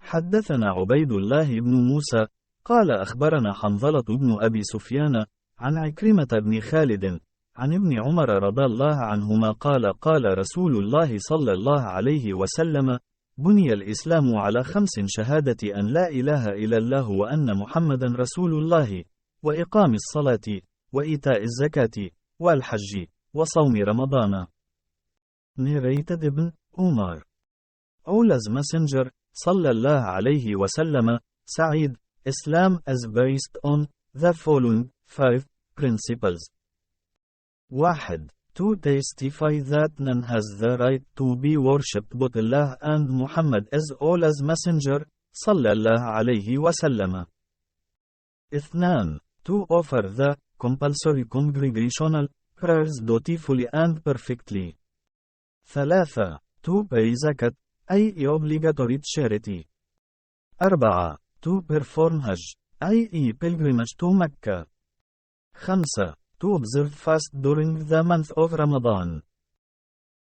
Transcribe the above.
حدثنا عبيد الله بن موسى قال أخبرنا حنظلة بن أبي سفيان عن عكرمة بن خالد عن ابن عمر رضي الله عنهما قال قال رسول الله صلى الله عليه وسلم: بني الإسلام على 5: شهادة أن لا إله إلا الله وأن محمدا رسول الله، وإقام الصلاة، وإيتاء الزكاة، والحج، وصوم رمضان. Narrated Ibn Umar. Allah's Messenger, sallallahu alayhi wasallam, said, Islam is based on the following 5 principles. 1. To testify that none has the right to be worshipped but Allah and Muhammad is Allah's Messenger, sallallahu alayhi wasallam. 2. To offer the compulsory congregational prayers dutifully and perfectly. 3. To pay zakat, i.e. obligatory charity. 4. To perform Hajj, i.e. pilgrimage to Mecca. 5. To observe fast during the month of Ramadan.